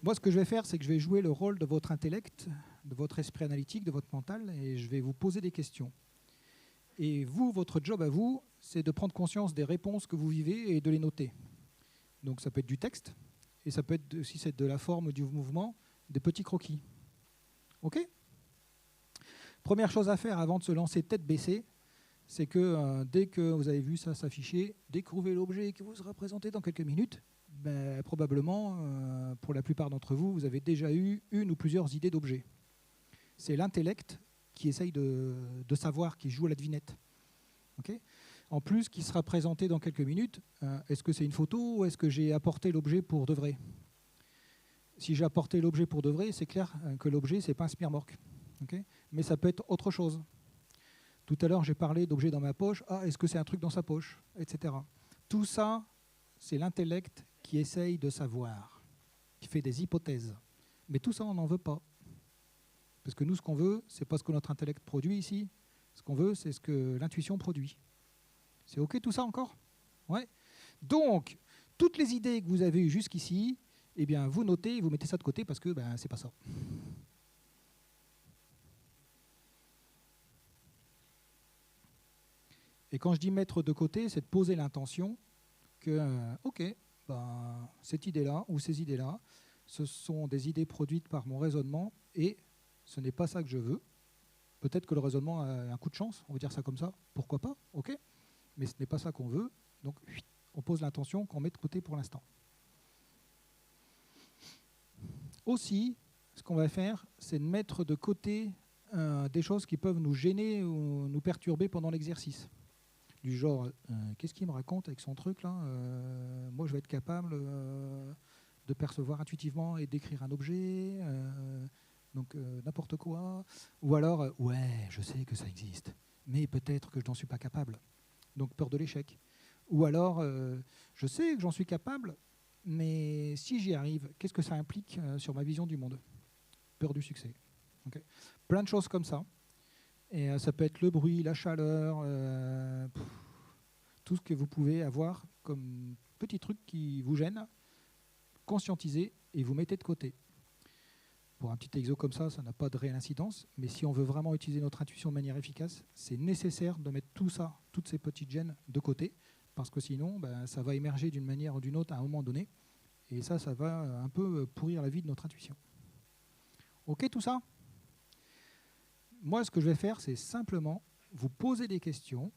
Moi, ce que je vais faire, c'est que je vais jouer le rôle de votre intellect, de votre esprit analytique, de votre mental, et je vais vous poser des questions. Et vous, votre job à vous, c'est de prendre conscience des réponses que vous vivez et de les noter. Donc ça peut être du texte, et ça peut être, si c'est de la forme du mouvement, des petits croquis. OK ? Première chose à faire avant de se lancer tête baissée, c'est que dès que vous avez vu ça s'afficher, découvrez l'objet qui vous sera présenté dans quelques minutes. Ben, probablement, pour la plupart d'entre vous, vous avez déjà eu une ou plusieurs idées d'objets. C'est l'intellect qui essaye de savoir, qui joue à la devinette. Okay ? En plus, qui sera présenté dans quelques minutes, est-ce que c'est une photo ou est-ce que j'ai apporté l'objet pour de vrai ? Si j'ai apporté l'objet pour de vrai, c'est clair que l'objet, ce n'est pas un smearmork. Okay ? Mais ça peut être autre chose. Tout à l'heure, j'ai parlé d'objets dans ma poche. Ah, est-ce que c'est un truc dans sa poche ? Etc. Tout ça, c'est l'intellect qui essaye de savoir, qui fait des hypothèses. Mais tout ça, on n'en veut pas. Parce que nous, ce qu'on veut, ce n'est pas ce que notre intellect produit ici. Ce qu'on veut, c'est ce que l'intuition produit. C'est OK tout ça encore ? Ouais. Donc, toutes les idées que vous avez eues jusqu'ici, eh bien, vous notez, vous mettez ça de côté parce que ben, c'est pas ça. Et quand je dis mettre de côté, c'est de poser l'intention que, OK, ben, cette idée-là ou ces idées-là, ce sont des idées produites par mon raisonnement et ce n'est pas ça que je veux. Peut-être que le raisonnement a un coup de chance, on va dire ça comme ça, pourquoi pas, OK, mais ce n'est pas ça qu'on veut, donc on pose l'intention qu'on met de côté pour l'instant. Aussi, ce qu'on va faire, c'est de mettre de côté des choses qui peuvent nous gêner ou nous perturber pendant l'exercice. Du genre, qu'est-ce qu'il me raconte avec son truc là ? Moi, je vais être capable de percevoir intuitivement et d'écrire un objet, donc n'importe quoi. Ou alors, ouais, je sais que ça existe, mais peut-être que je n'en suis pas capable. Donc peur de l'échec. Ou alors, je sais que j'en suis capable, mais si j'y arrive, qu'est-ce que ça implique sur ma vision du monde ? Peur du succès. Okay. Plein de choses comme ça. Et ça peut être le bruit, la chaleur, tout ce que vous pouvez avoir comme petits trucs qui vous gênent, conscientisez et vous mettez de côté. Pour un petit exo comme ça n'a pas de réelle incidence, mais si on veut vraiment utiliser notre intuition de manière efficace, c'est nécessaire de mettre tout ça, toutes ces petites gênes de côté, parce que sinon, ben, ça va émerger d'une manière ou d'une autre à un moment donné, et ça va un peu pourrir la vie de notre intuition. OK, tout ça ? Moi, ce que je vais faire, c'est simplement vous poser des questions.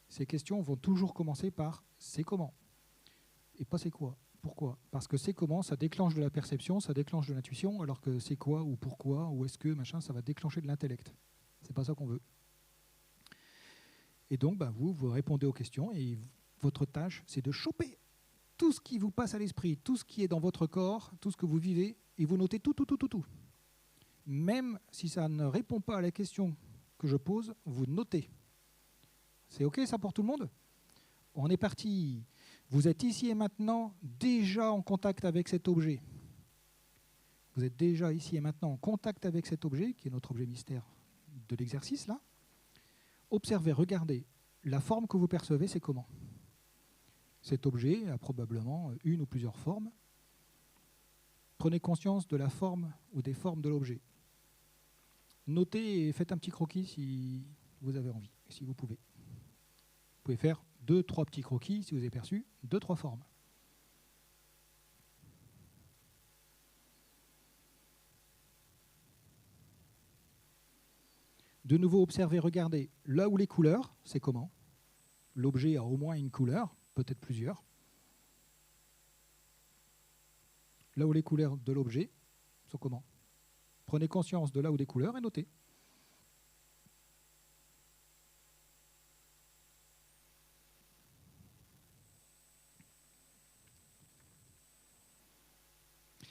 Ces questions vont toujours commencer par « c'est comment ?» et pas « c'est quoi ?» Pourquoi ? Parce que c'est comment, ça déclenche de la perception, ça déclenche de l'intuition, alors que c'est quoi ou pourquoi ou est-ce que machin, ça va déclencher de l'intellect. C'est pas ça qu'on veut. Et donc, ben, vous répondez aux questions et votre tâche, c'est de choper tout ce qui vous passe à l'esprit, tout ce qui est dans votre corps, tout ce que vous vivez, et vous notez tout. Même si ça ne répond pas à la question que je pose, vous notez. C'est OK ça pour tout le monde ? On est parti. Vous êtes ici et maintenant déjà en contact avec cet objet. Vous êtes déjà ici et maintenant en contact avec cet objet, qui est notre objet mystère de l'exercice là. Observez, regardez. La forme que vous percevez, c'est comment ? Cet objet a probablement une ou plusieurs formes. Prenez conscience de la forme ou des formes de l'objet. Notez et faites un petit croquis si vous avez envie, si vous pouvez. Vous pouvez faire 2-3 petits croquis si vous avez perçu 2-3 formes. De nouveau, observez, regardez. Là où les couleurs, c'est comment ? L'objet a au moins une couleur, peut-être plusieurs. Là où les couleurs de l'objet sont comment ? Prenez conscience de là où des couleurs et notez.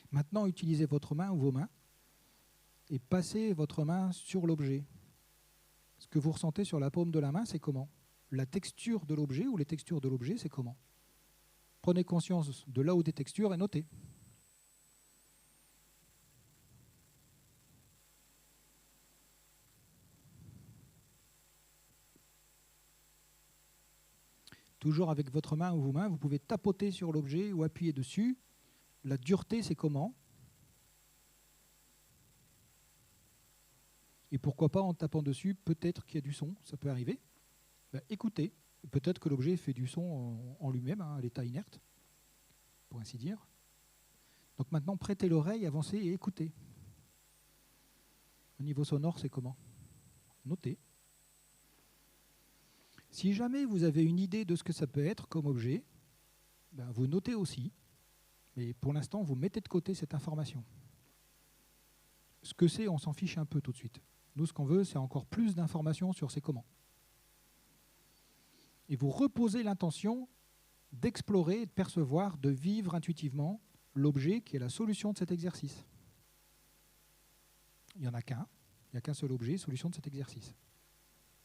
Maintenant, utilisez votre main ou vos mains et passez votre main sur l'objet. Ce que vous ressentez sur la paume de la main, c'est comment ? La texture de l'objet ou les textures de l'objet, c'est comment ? Prenez conscience de là où des textures et notez. Toujours avec votre main ou vos mains, vous pouvez tapoter sur l'objet ou appuyer dessus. La dureté, c'est comment ? Et pourquoi pas en tapant dessus, peut-être qu'il y a du son, ça peut arriver. Ben, écoutez, peut-être que l'objet fait du son en lui-même, à l'état inerte, pour ainsi dire. Donc maintenant, prêtez l'oreille, avancez et écoutez. Au niveau sonore, c'est comment? Notez. Si jamais vous avez une idée de ce que ça peut être comme objet, ben vous notez aussi. Mais pour l'instant, vous mettez de côté cette information. Ce que c'est, on s'en fiche un peu tout de suite. Nous, ce qu'on veut, c'est encore plus d'informations sur ces comment. Et vous reposez l'intention d'explorer, de percevoir, de vivre intuitivement l'objet qui est la solution de cet exercice. Il n'y en a qu'un, il n'y a qu'un seul objet, solution de cet exercice.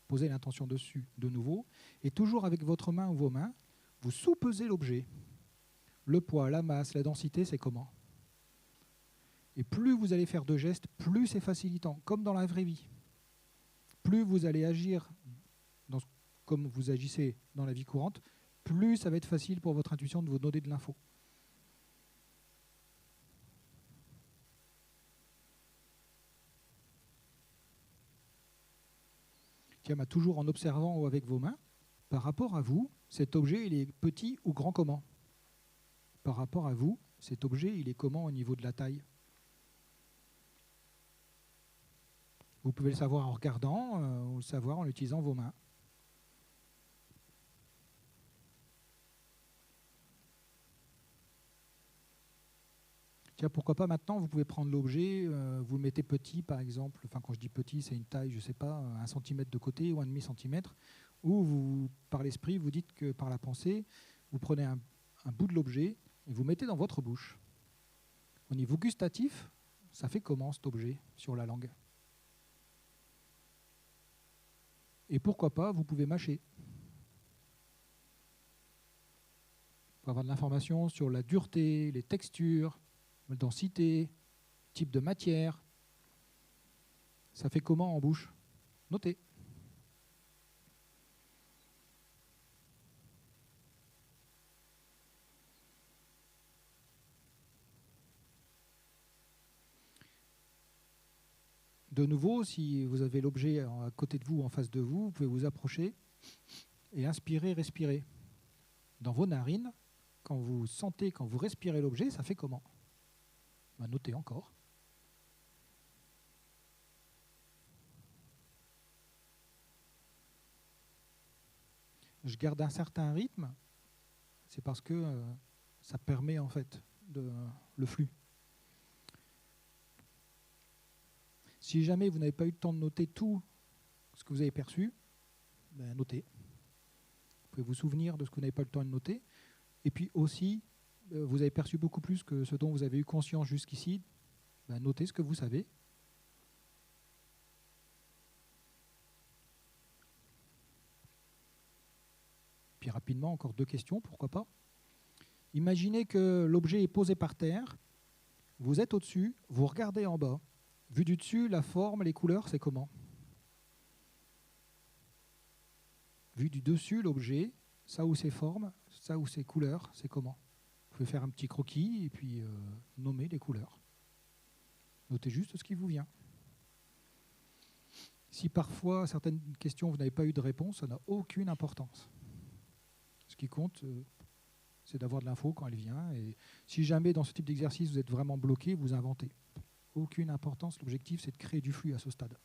Posez l'intention dessus de nouveau, et toujours avec votre main ou vos mains, vous sous-pesez l'objet. Le poids, la masse, la densité, c'est comment? Et plus vous allez faire de gestes, plus c'est facilitant, comme dans la vraie vie. Plus vous allez agir comme vous agissez dans la vie courante, plus ça va être facile pour votre intuition de vous donner de l'info. Tiens, toujours en observant ou avec vos mains, par rapport à vous, cet objet, il est petit ou grand comment? Par rapport à vous, cet objet, il est comment au niveau de la taille? Vous pouvez le savoir en regardant ou le savoir en utilisant vos mains. Tiens, pourquoi pas maintenant, vous pouvez prendre l'objet, vous le mettez petit par exemple, enfin quand je dis petit, c'est une taille, je ne sais pas, 1 cm de côté ou 1,5 cm, ou vous, par l'esprit, vous dites que par la pensée, vous prenez un bout de l'objet et vous mettez dans votre bouche. Au niveau gustatif, ça fait comment cet objet sur la langue? Et pourquoi pas, vous pouvez mâcher. Pour avoir de l'information sur la dureté, les textures, la densité, type de matière. Ça fait comment en bouche? Notez. De nouveau, si vous avez l'objet à côté de vous, en face de vous, vous pouvez vous approcher et inspirer, respirer. Dans vos narines, quand vous sentez, quand vous respirez l'objet, ça fait comment? Ben, notez encore. Je garde un certain rythme, c'est parce que ça permet en fait le flux. Si jamais vous n'avez pas eu le temps de noter tout ce que vous avez perçu, ben notez. Vous pouvez vous souvenir de ce que vous n'avez pas eu le temps de noter. Et puis aussi, vous avez perçu beaucoup plus que ce dont vous avez eu conscience jusqu'ici. Ben notez ce que vous savez. Puis rapidement, encore 2 questions, pourquoi pas. Imaginez que l'objet est posé par terre, vous êtes au-dessus, vous regardez en bas. Vu du dessus, la forme, les couleurs, c'est comment? Vu du dessus, l'objet, ça où ses formes, ça où ses couleurs, c'est comment? Vous pouvez faire un petit croquis et puis nommer les couleurs. Notez juste ce qui vous vient. Si parfois, à certaines questions, vous n'avez pas eu de réponse, ça n'a aucune importance. Ce qui compte, c'est d'avoir de l'info quand elle vient. Et si jamais, dans ce type d'exercice, vous êtes vraiment bloqué, vous inventez. Aucune importance. L'objectif, c'est de créer du flux à ce stade.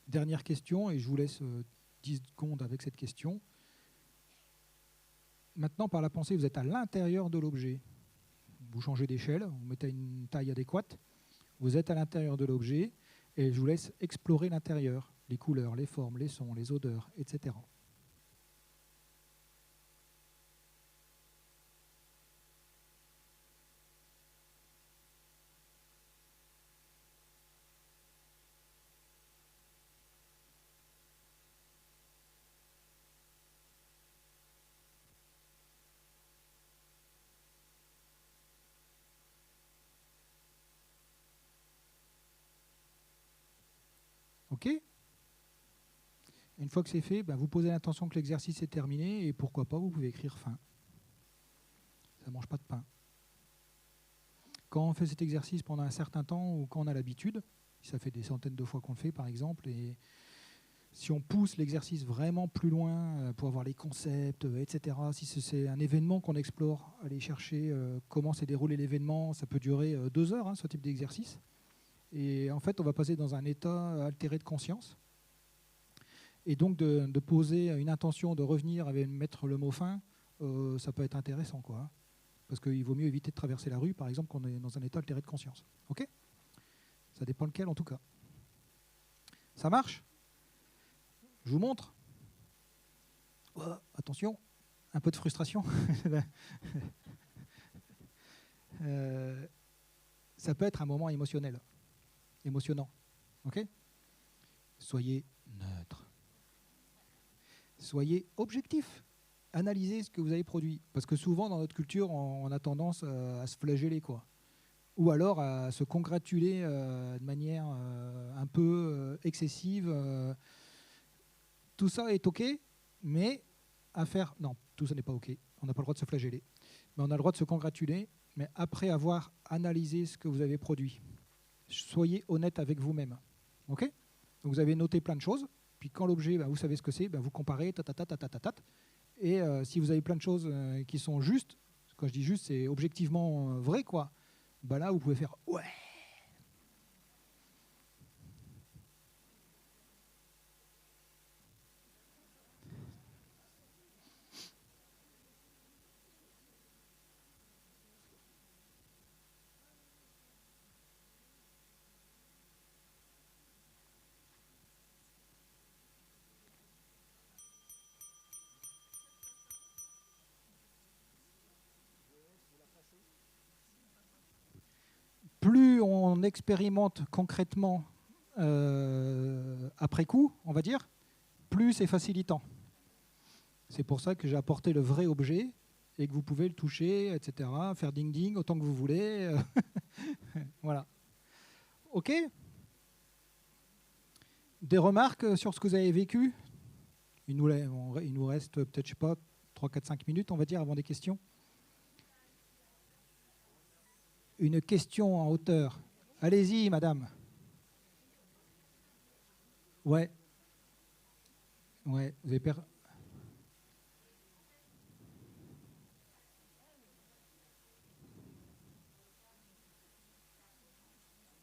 Dernière question, et je vous laisse 10 secondes avec cette question. Maintenant, par la pensée, vous êtes à l'intérieur de l'objet. Vous changez d'échelle, vous mettez une taille adéquate. Vous êtes à l'intérieur de l'objet, et je vous laisse explorer l'intérieur, les couleurs, les formes, les sons, les odeurs, etc. OK? Une fois que c'est fait, ben vous posez l'intention que l'exercice est terminé et pourquoi pas, vous pouvez écrire fin. Ça ne mange pas de pain. quand on fait cet exercice pendant un certain temps ou quand on a l'habitude, ça fait des centaines de fois qu'on le fait par exemple, et si on pousse l'exercice vraiment plus loin pour avoir les concepts, etc., si c'est un événement qu'on explore, aller chercher comment s'est déroulé l'événement, ça peut durer 2 heures, hein, ce type d'exercice. Et en fait, on va passer dans un état altéré de conscience. Et donc, de poser une intention de revenir et mettre le mot fin, ça peut être intéressant, quoi. Parce qu'il vaut mieux éviter de traverser la rue, par exemple, quand on est dans un état altéré de conscience. OK ? Ça dépend lequel, en tout cas. Ça marche ? Je vous montre. Oh, attention, un peu de frustration. Ça peut être un moment émotionnant. OK ? Soyez neutre. Soyez objectif. Analysez ce que vous avez produit. Parce que souvent, dans notre culture, on a tendance à se flageller, quoi. Ou alors à se congratuler de manière un peu excessive. Tout ça est OK, mais à faire... Non, tout ça n'est pas OK. On n'a pas le droit de se flageller. Mais on a le droit de se congratuler, mais après avoir analysé ce que vous avez produit. Soyez honnête avec vous-même. OK ? Donc vous avez noté plein de choses, puis quand l'objet, vous savez ce que c'est, vous comparez, et si vous avez plein de choses qui sont justes, quand je dis juste, c'est objectivement vrai, quoi. Là, vous pouvez faire « ouais ». Plus on expérimente concrètement après coup, on va dire, plus c'est facilitant. C'est pour ça que j'ai apporté le vrai objet et que vous pouvez le toucher, etc., faire ding-ding autant que vous voulez. Voilà. OK ? Des remarques sur ce que vous avez vécu ? Il nous reste peut-être, je sais pas, 3, 4, 5 minutes, on va dire, avant des questions. Une question en hauteur. Allez-y, madame. Ouais. Ouais, vous avez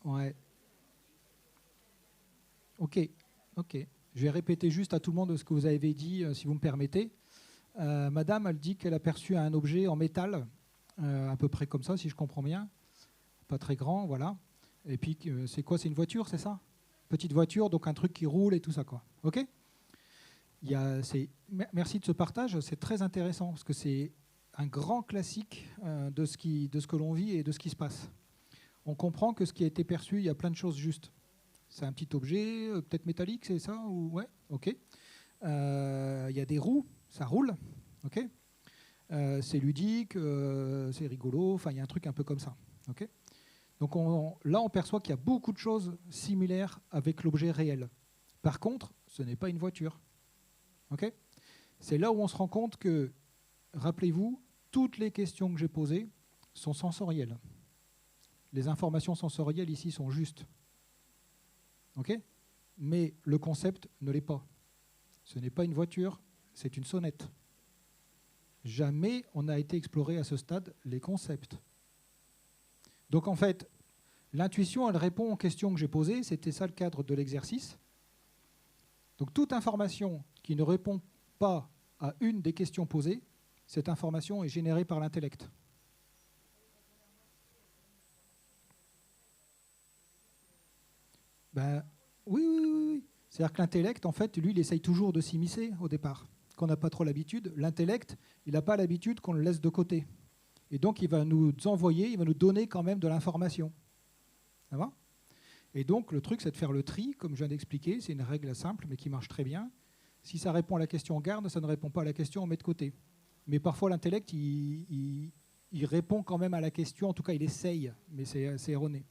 Ouais. OK. OK. Je vais répéter juste à tout le monde ce que vous avez dit, si vous me permettez. Madame, elle dit qu'elle a perçu un objet en métal, à peu près comme ça, si je comprends bien. Pas très grand, voilà. Et puis, c'est quoi? C'est une voiture, c'est ça? Petite voiture, donc un truc qui roule et tout ça, quoi. OK? Merci de ce partage, c'est très intéressant, parce que c'est un grand classique de ce que l'on vit et de ce qui se passe. On comprend que ce qui a été perçu, il y a plein de choses justes. C'est un petit objet, peut-être métallique, c'est ça? Ouais, OK. Il y a des roues, ça roule, OK. C'est ludique, c'est rigolo, enfin il y a un truc un peu comme ça, OK. Donc là, on perçoit qu'il y a beaucoup de choses similaires avec l'objet réel. Par contre, ce n'est pas une voiture, OK. C'est là où on se rend compte que, rappelez-vous, toutes les questions que j'ai posées sont sensorielles. Les informations sensorielles ici sont justes, OK. Mais le concept ne l'est pas. Ce n'est pas une voiture, c'est une sonnette. Jamais on n'a été exploré à ce stade les concepts. Donc en fait, l'intuition, elle répond aux questions que j'ai posées, c'était ça le cadre de l'exercice. Donc toute information qui ne répond pas à une des questions posées, cette information est générée par l'intellect. Oui. C'est-à-dire que l'intellect, en fait, lui, il essaye toujours de s'immiscer au départ. Qu'on n'a pas trop l'habitude. L'intellect, il n'a pas l'habitude qu'on le laisse de côté. Et donc, il va nous envoyer, il va nous donner quand même de l'information. Ça va ? Et donc, le truc, c'est de faire le tri, comme je viens d'expliquer. C'est une règle simple, mais qui marche très bien. Si ça répond à la question, on garde. Ça ne répond pas à la question, on met de côté. Mais parfois, l'intellect, il répond quand même à la question. En tout cas, il essaye, mais c'est erroné.